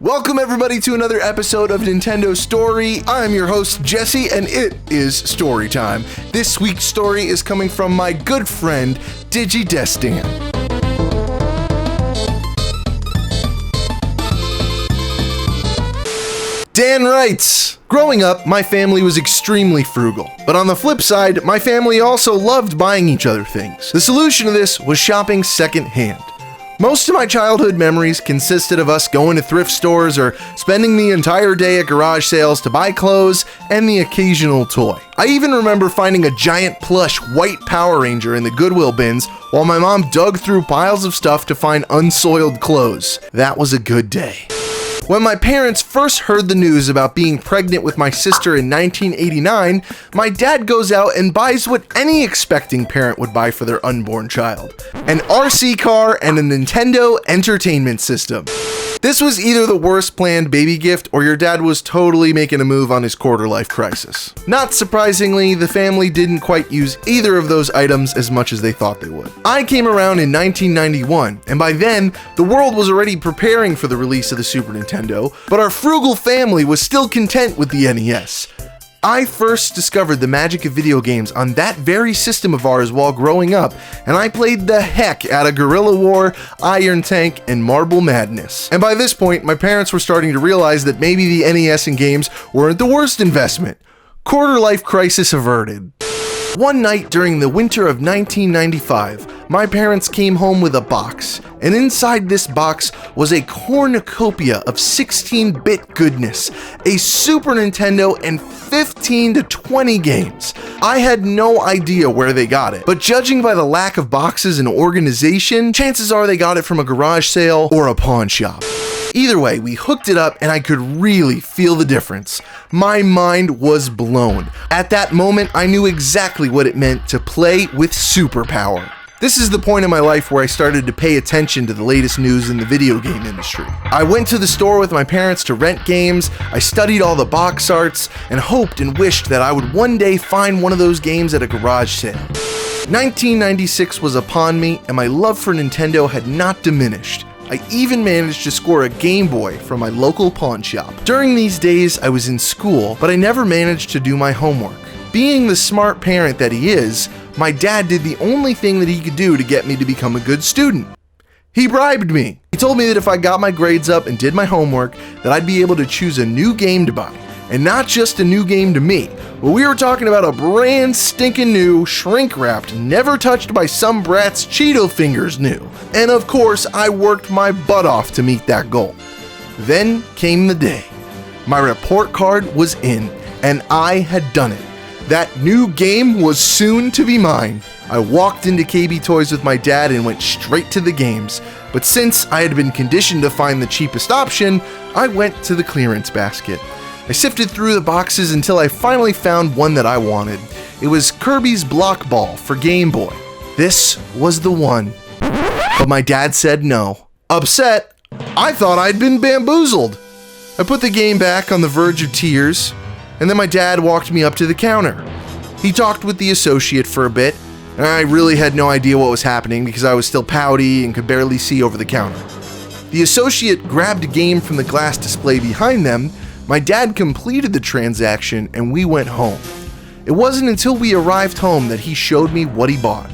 Welcome everybody to another episode of Nintendo Story. I'm your host Jesse and it is story time. This week's story is coming from my good friend Digidesdan. Dan writes, growing up, my family was extremely frugal. But on the flip side, my family also loved buying each other things. The solution to this was shopping secondhand. Most of my childhood memories consisted of us going to thrift stores or spending the entire day at garage sales to buy clothes and the occasional toy. I even remember finding a giant plush white Power Ranger in the Goodwill bins while my mom dug through piles of stuff to find unsoiled clothes. That was a good day. When my parents first heard the news about being pregnant with my sister in 1989, my dad goes out and buys what any expecting parent would buy for their unborn child: an RC car and a Nintendo Entertainment System. This was either the worst planned baby gift or your dad was totally making a move on his quarter-life crisis. Not surprisingly, the family didn't quite use either of those items as much as they thought they would. I came around in 1991, and by then, the world was already preparing for the release of the Super Nintendo, but our frugal family was still content with the NES. I first discovered the magic of video games on that very system of ours while growing up, and I played the heck out of Guerrilla War, Iron Tank, and Marble Madness. And by this point, my parents were starting to realize that maybe the NES and games weren't the worst investment. Quarter-life crisis averted. One night during the winter of 1995, my parents came home with a box, and inside this box was a cornucopia of 16-bit goodness, a Super Nintendo, and 15 to 20 games. I had no idea where they got it, but judging by the lack of boxes and organization, chances are they got it from a garage sale or a pawn shop. Either way, we hooked it up and I could really feel the difference. My mind was blown. At that moment, I knew exactly what it meant to play with superpower. This is the point in my life where I started to pay attention to the latest news in the video game industry. I went to the store with my parents to rent games, I studied all the box arts, and hoped and wished that I would one day find one of those games at a garage sale. 1996 was upon me, and my love for Nintendo had not diminished. I even managed to score a Game Boy from my local pawn shop. During these days, I was in school, but I never managed to do my homework. Being the smart parent that he is, my dad did the only thing that he could do to get me to become a good student. He bribed me. He told me that if I got my grades up and did my homework, that I'd be able to choose a new game to buy. And not just a new game to me, but we were talking about a brand stinking new, shrink-wrapped, never touched by some brat's Cheeto fingers new. And of course, I worked my butt off to meet that goal. Then came the day. My report card was in, and I had done it. That new game was soon to be mine. I walked into KB Toys with my dad and went straight to the games. But since I had been conditioned to find the cheapest option, I went to the clearance basket. I sifted through the boxes until I finally found one that I wanted. It was Kirby's Block Ball for Game Boy. This was the one. But my dad said no. Upset, I thought I'd been bamboozled. I put the game back on the verge of tears, and then my dad walked me up to the counter. He talked with the associate for a bit, and I really had no idea what was happening because I was still pouty and could barely see over the counter. The associate grabbed a game from the glass display behind them. My dad completed the transaction and we went home. It wasn't until we arrived home that he showed me what he bought.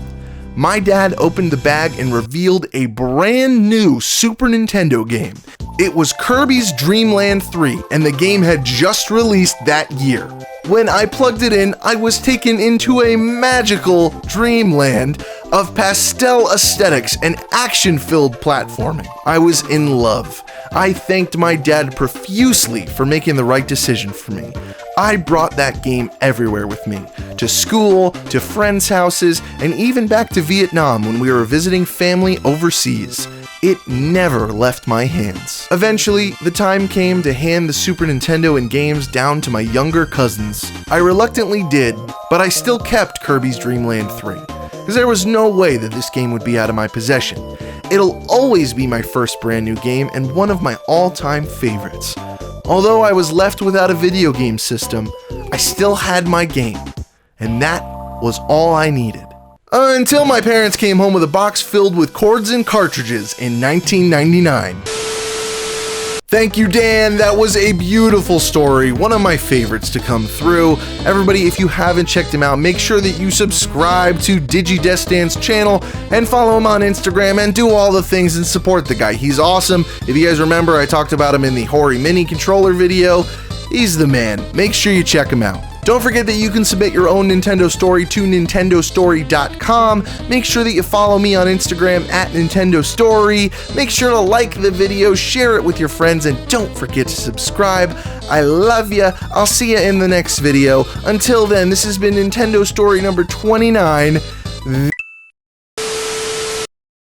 My dad opened the bag and revealed a brand new Super Nintendo game. It was Kirby's Dream Land 3, and the game had just released that year. When I plugged it in, I was taken into a magical dreamland of pastel aesthetics and action-filled platforming. I was in love. I thanked my dad profusely for making the right decision for me. I brought that game everywhere with me, to school, to friends' houses, and even back to Vietnam when we were visiting family overseas. It never left my hands. Eventually, the time came to hand the Super Nintendo and games down to my younger cousins. I reluctantly did, but I still kept Kirby's Dream Land 3, because there was no way that this game would be out of my possession. It'll always be my first brand new game and one of my all-time favorites. Although I was left without a video game system, I still had my game, and that was all I needed. Until my parents came home with a box filled with cords and cartridges in 1999. Thank you, Dan. That was a beautiful story. One of my favorites to come through. Everybody, if you haven't checked him out, make sure that you subscribe to Digidesdan's channel and follow him on Instagram and do all the things and support the guy. He's awesome. If you guys remember, I talked about him in the Hori Mini controller video. He's the man. Make sure you check him out. Don't forget that you can submit your own Nintendo story to nintendostory.com. Make sure that you follow me on Instagram at Nintendo Story. Make sure to like the video, share it with your friends, and don't forget to subscribe. I love ya. I'll see ya in the next video. Until then, this has been Nintendo Story number 29.